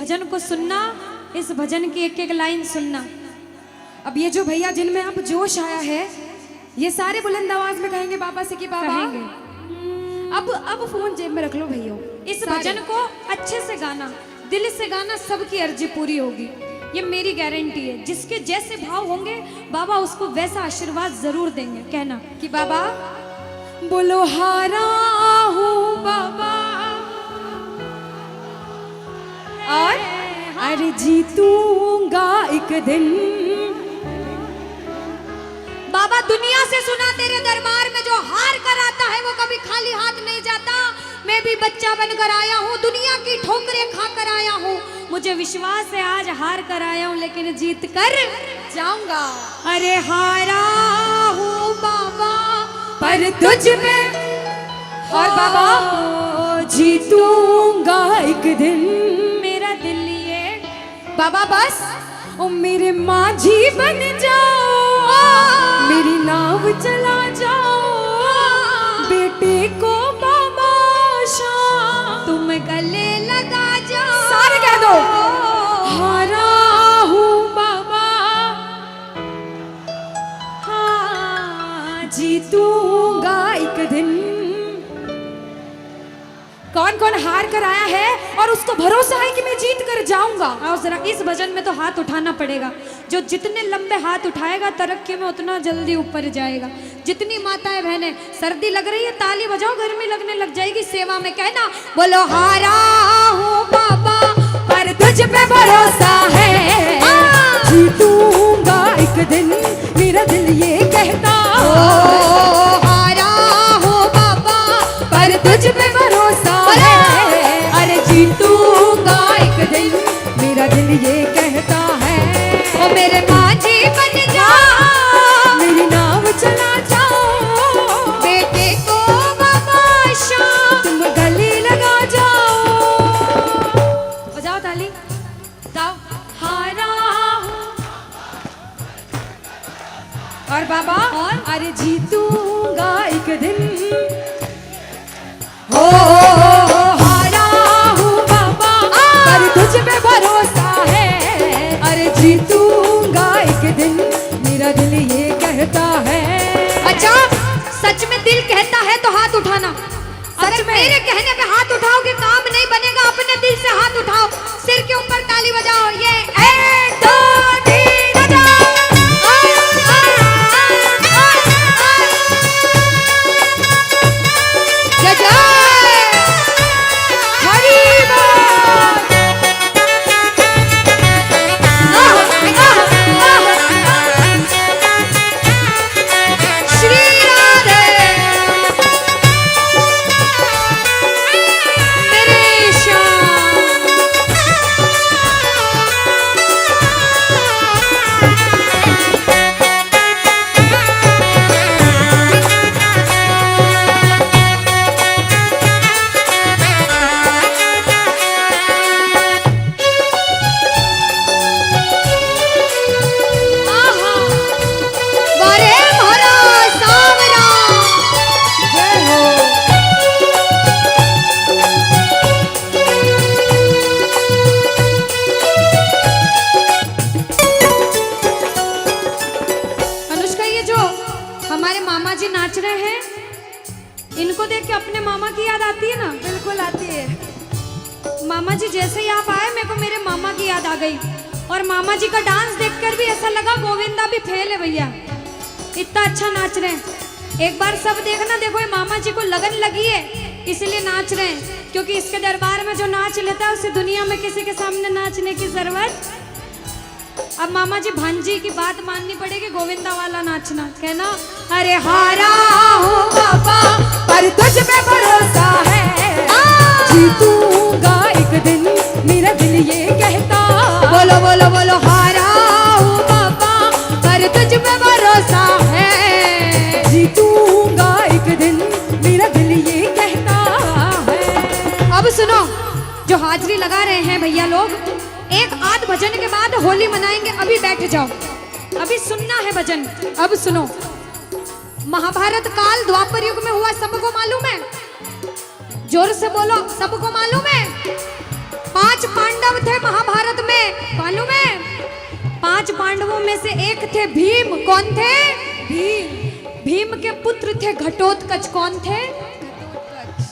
भजन को सुनना, इस भजन की एक एक लाइन सुनना। अब ये जो भैया जिनमें अब जोश आया है, ये सारे बुलंद आवाज में कहेंगे बाबा से कि बाबा कहेंगे। अब फोन जेब में रख लो भैया। इस भजन को अच्छे से गाना, दिल से गाना, सबकी अर्जी पूरी होगी, ये मेरी गारंटी है। जिसके जैसे भाव होंगे बाबा उसको वैसा आशीर्वाद जरूर देंगे। कहना कि बाबा बोलो हारा हूँ बाबा और अरे जीतूंगा एक दिन। बाबा दुनिया से सुना तेरे दरबार में जो हार कर आता है वो कभी खाली हाथ नहीं जाता। मैं भी बच्चा बनकर आया हूँ, दुनिया की ठोकरें खा कर आया हूँ। मुझे विश्वास है आज हार कर आया हूँ लेकिन जीत कर जाऊंगा। अरे हारा हूँ बाबा पर तुझ में और बाबा जीतूंगा एक दिन। मेरा दिल ये बाबा बस ओ मेरे माझी बन जाओ, मेरी नाव चला जाओ, बेटे को बाबा शाम तुम गले लगा जाओ। सारे कह दो हारा हूँ बाबा, हाँ जीतूंगा एक दिन। कौन कौन हार कर आया है और उसको भरोसा है कि मैं जीत कर जाऊंगा? आओ जरा, इस भजन में तो हाथ उठाना पड़ेगा। जो जितने लंबे हाथ उठाएगा तरक्की में उतना जल्दी ऊपर जाएगा। जितनी माताएं बहनें सर्दी लग रही है ताली बजाओ, गर्मी लगने लग जाएगी सेवा में। कहना बोलो हारा हूँ बाबा पर तुझ पे भरोसा है, जीतूंगा एक दिन। मेरा दिल ये कहता हारा हूँ बाबा पर तुझ पे भरोसा है, अरे जीतूंगा एक दिन। मेरा दिल ये कहता है ओ मेरे माझी बन जा, मेरी नाव चला जाओ, बेटे को बाबा शाम तुम गले लगा जाओ। बजाओ ताली, जाओ। हारा और बाबा और? अरे जीतूंगा एक दिन। हो हारा हूँ बाबा पर तुझ पे भरोसा है, अरे जीतूंगा एक दिन। मेरा दिल ये कहता है। अच्छा, सच में दिल कहता है तो हाथ उठाना। अगर में? मेरे कहने पे हाथ उठाओगे काम नहीं बनेगा। अपने दिल से हाथ उठाओ, सिर के ऊपर ताली बजाओ। ये 1 2 3 बजाओ। जय जय हरी बोल। श्री राधे मेरे श्याम। आहा, वारे भरा सावरा। जय हो। अनुष्का, ये जो हमारे मामा जी नाच रहे हैं इनको देख के अपने मामा की याद आती है ना? बिल्कुल आती है। मामा जी जैसे ही आप आए मेरे को मेरे मामा की याद आ गई। और मामा जी का डांस देखकर भी ऐसा लगा गोविंदा भी फेल है भैया, इतना अच्छा नाच रहे हैं। एक बार सब देखना, देखो ये मामा जी को लगन लगी है इसलिए नाच रहे हैं। क्योंकि इसके दरबार में जो नाच लेता है उसे दुनिया में किसी के सामने नाचने की जरूरत। अब मामा जी भांजी की बात माननी पड़ेगी, गोविंदा वाला नाचना। कहना अरे हारा हूँ बाबा पर तुझ पे भरोसा है, जीतूंगा एक दिन। मेरा दिल ये कहता बोलो बोलो बोलो हारा हूँ बाबा पर तुझ पे भरोसा है, जीतूंगा एक दिन। मेरा दिल ये कहता है। अब सुनो, जो हाजिरी लगा रहे हैं भैया लोग, एक आध भजन के बाद होली मनाएंगे। अभी बैठ जाओ, अभी सुनना है भजन। अब सुनो, महाभारत काल द्वापर युग में हुआ, सबको मालूम है? जोर से बोलो, सबको मालूम है? 5 पांडव थे महाभारत में से एक थे भीम। कौन थे? भीम। भीम के पुत्र थे घटोत्कच। कौन थे?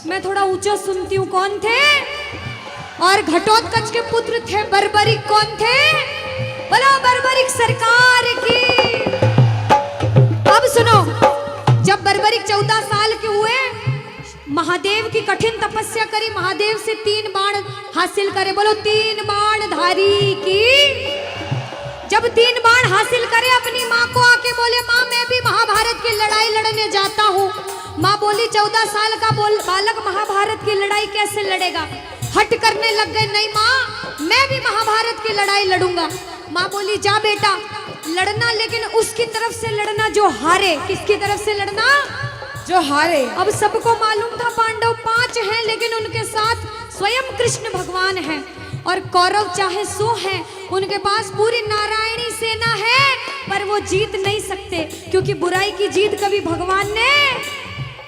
मैं थोड़ा ऊंचा सुनती हूँ। कौन थे? और घटोत्कच के पुत्र थे बर्बरिक। कौन थे? बोलो बर्बरिक सरकार की। अब सुनो, जब बर्बरिक 14 साल के हुए, महादेव की कठिन तपस्या करी, महादेव से 3 बाण हासिल करे। बोलो 3 बाण धारी की। जब 3 बाण हासिल करे, अपनी माँ को आके बोले, माँ मैं भी महाभारत की लड़ाई लड़ने जाता हूँ। माँ बोली 14 साल का बालक महाभारत की लड़ाई कैसे लड़ेगा? हट करने लग गए, नहीं माँ मैं भी महाभारत की लड़ाई लड़ूंगा। माँ बोली जा बेटा लड़ना, लेकिन उसकी तरफ से लड़ना जो हारे। किसकी तरफ से लड़ना? जो हारे। अब सबको मालूम था पांडव 5 हैं, लेकिन उनके साथ स्वयं कृष्ण भगवान हैं। और कौरव चाहे 100 हैं, उनके पास पूरी नारायणी सेना है, पर वो जीत नहीं सकते, क्योंकि बुराई की जीत कभी भगवान ने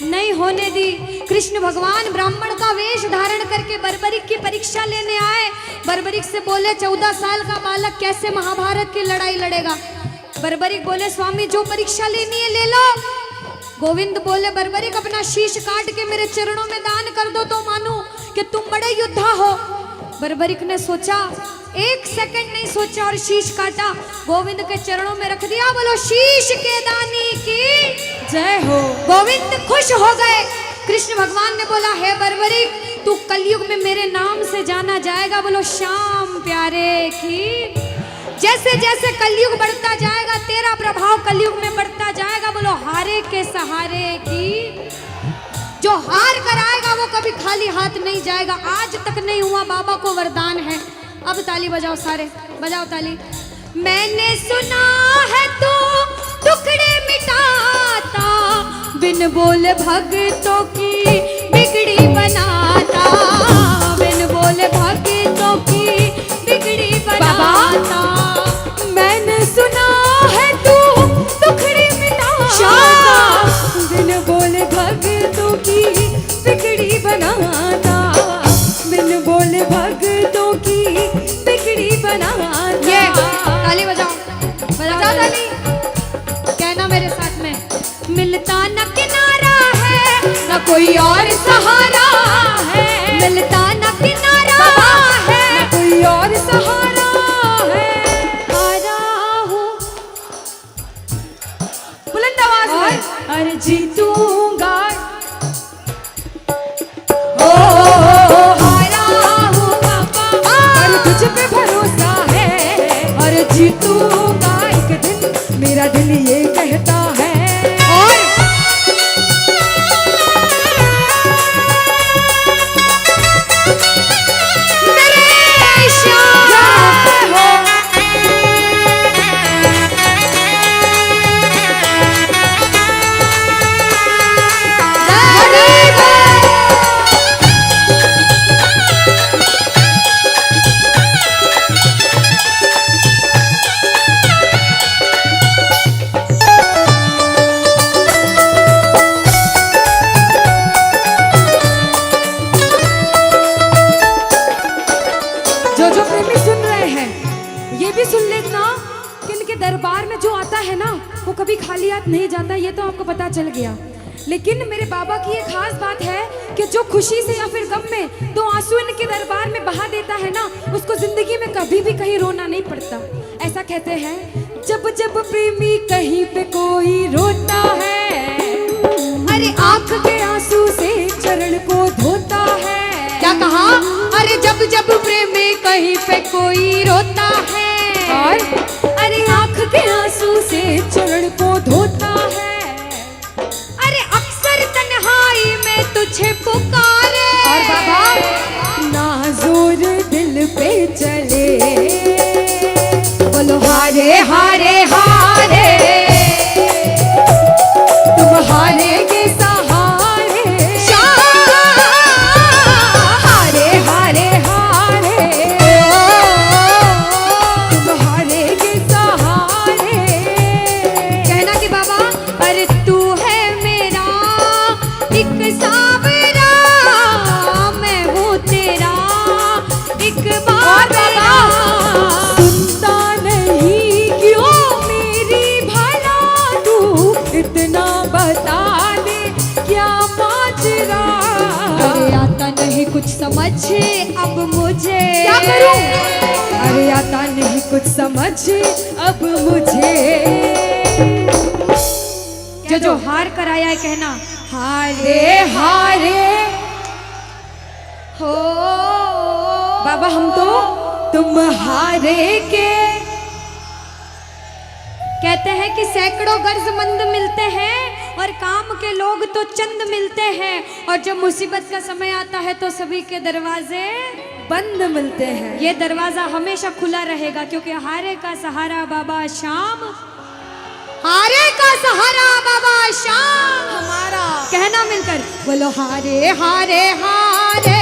नहीं होने दी। कृष्ण भगवान ब्राह्मण का वेश धारण करके बर्बरिक की परीक्षा लेने आए। बर्बरिक से बोले 14 साल का बालक कैसे महाभारत की लड़ाई लड़ेगा? बर्बरिक बोले स्वामी जो परीक्षा लेनी है ले लो। गोविंद बोले बर्बरिक अपना शीश काट के मेरे चरणों में दान कर दो तो मानूं कि तुम बड़े योद्धा हो। बर्बरिक ने सोचा, 1 सेकंड नहीं सोचा और शीश काटा, गोविंद के चरणों में रख दिया। बोलो शीश के दानी की जय हो। गोविंद खुश हो गए। कृष्ण भगवान ने बोला हे बर्बरिक तू कलयुग में मेरे नाम से जाना जाएगा। बोलो श्याम प्यारे की। जैसे जैसे कलयुग बढ़ता जाएगा तेरा प्रभाव कलयुग में बढ़ता जाएगा। बोलो हारे के सहारे की। जो हार कर आएगा वो कभी खाली हाथ नहीं जाएगा। आज तक नहीं हुआ, बाबा को वरदान है। अब ताली बजाओ, सारे बजाओ ताली। मैंने सुना है तू टुकड़े मिटाता, बिन बोले भक्तों की बिगड़ी बनाता, बिन बोले भक्तों की बिगड़ी बनाता। मैंने सुना है तू टुकड़े मिटाता, बिन बोले भक्तों की बिगड़ी बनाता, बिन बोले भक्तों की बिगड़ी बनाता। ये ताली बजाओ, बजाओ ताली। कहना मेरे साथ में, मिलता न किनारा है न कोई और सहारा है, मिलता न किनारा है न कोई और सहारा है। हारा हूँ बुलंद आवाज में अरे जीतूंगा। हारा हूँ बाबा और तुझ पे भरोसा है, और जीतूंगा एक दिन, मेरा दिल ये कहता है। और मेरे श्याम हो। जो प्रेमी सुन रहे हैं ये भी सुन लेना कि इनके दरबार में जो आता है ना वो कभी खाली हाथ नहीं जाता। ये तो आपको पता चल गया। लेकिन मेरे बाबा की एक खास बात है कि जो खुशी से या फिर गम में 2 आंसू इनके दरबार में बहा देता है ना, उसको जिंदगी में कभी भी कहीं रोना नहीं पड़ता। ऐसा कहते हैं, जब जब प्रेमी कहीं पे कोई रोता है, अरे आंख के आंसू से चरण को धोता है। क्या कहा? अरे जब जब प्रेमी कहीं पे कोई रोता है, और अरे आंख के आंसू से चरण को धोता है। अरे अक्सर तन्हाई में तुझे पुकारे। और बाबा नाज़ुर दिल पे चले, बोलो हारे हारे हारे, तुम हारे के सहारे। हारे हारे हारे, तुम हारे के सहारे। कहना कि बाबा अरे तू है मेरा एक सावरा, मैं हूँ तेरा एक बाबरा। अब मुझे क्या करूं? अरे आता नहीं कुछ समझ अब मुझे। जो हार कर आया है कहना हारे हारे हो। बाबा हम तो तुम हारे के। कहते हैं कि सैकड़ों गर्जमंद मिलते हैं और काम के लोग तो चंद मिलते हैं, और जब मुसीबत का समय आता है तो सभी के दरवाजे बंद मिलते हैं। ये दरवाजा हमेशा खुला रहेगा, क्योंकि हारे का सहारा बाबा शाम, हारे का सहारा बाबा शाम हमारा। कहना मिलकर बोलो हारे हारे हारे,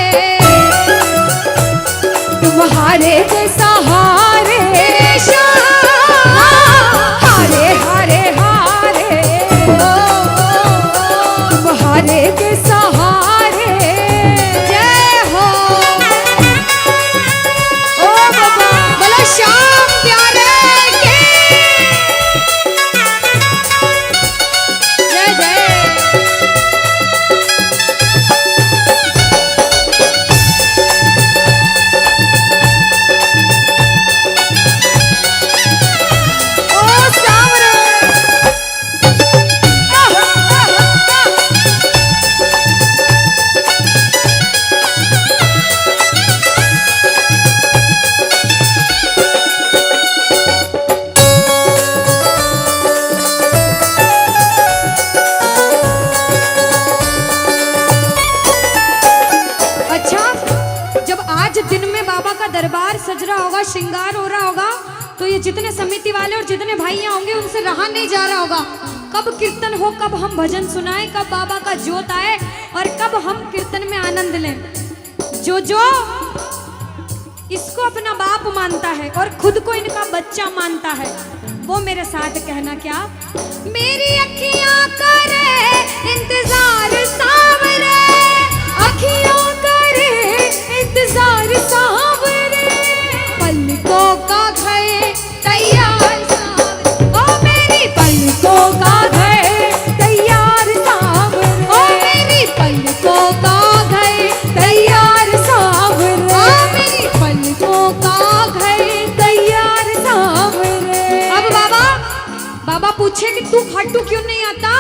तुम हारे के सहारे हारे हारे हारे, तुम हारे के सहारे। जय हो। ओ बाबा बोलो श्याम प्यारे के जय जय। दरबार सज रहा होगा, श्रृंगार हो रहा होगा, तो ये जितने समिति वाले और जितने भाइयां होंगे उनसे रहा नहीं जा रहा होगा। कब कीर्तन हो, कब हम भजन सुनाएं, कब बाबा का जोत आए और कब हम कीर्तन में आनंद लें। जो इसको अपना बाप मानता है और खुद को इनका बच्चा मानता है, वो मेरे साथ कहना क्या। मेरी अखियां करे इंतजार सावरे, अखियां करे इंतजार सावरे, पलकों का घर तैयार सावरे, ओ मेरी पलकों का घर तैयार सावरे, ओ मेरी पलकों का घर तैयार सावरे, ओ मेरी पलकों का घर तैयार सावरे। अब बाबा पूछे कि तू खाटू क्यों नहीं आता,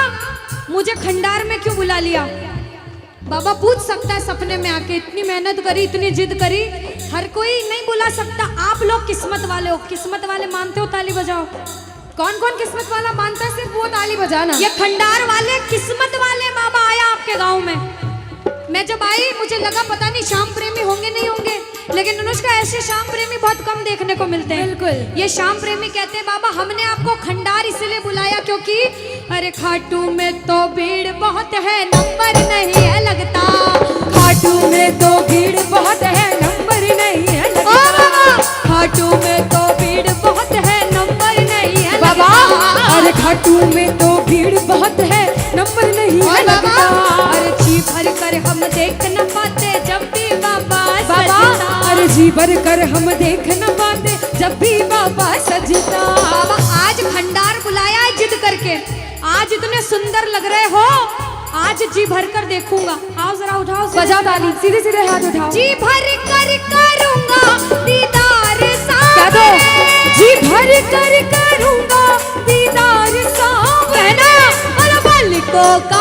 मुझे खंडार में क्यों बुला लिया। बाबा पूछ सकता है सपने में आके, इतनी मेहनत करी, इतनी जिद करी, हर कोई नहीं बुला सकता। आप लोग किस्मत वाले हो, किस्मत वाले मानते हो, ताली बजाओ। कौन कौन किस्मत वाला मानता है, सिर्फ वो ताली बजाना। ये खंडार वाले किस्मत वाले बाबा आया आपके गांव में। मैं जब आई मुझे लगा पता नहीं श्याम प्रेमी होंगे नहीं होंगे, लेकिन अनुष्का ऐसे श्याम प्रेमी बहुत कम देखने को मिलते हैं। बिल्कुल। ये श्याम प्रेमी कहते हैं बाबा हमने आपको खंडार इसलिए बुलाया क्योंकि अरे खाटू में तो भीड़ बहुत है, नंबर नहीं है लगता। खाटू में तो भीड़ बहुत है, नंबर नहीं है लगता। ओ बाबा खाटू में तो भीड़ बहुत है, नंबर नहीं है बाबा। अरे खाटू में तो भीड़ बहुत है, नंबर नहीं है लगता। अरे जी भर कर हम देख न पाते जब भी बाबा सजता। अरे जी भर कर हम देख न पाते जब भी बाबा सजता। बाबा आज खंडार बुलाया है जिद करके, आज इतने सुंदर लग रहे हो, आज जी भर कर देखूंगा। आओ जरा उठाओ, बजाओ ताली, सीधे सीधे हाथ उठाओ। जी भर कर करूंगा दीदार क्या दो? जी भर कर करूंगा दीदार सावरे, और पलकों का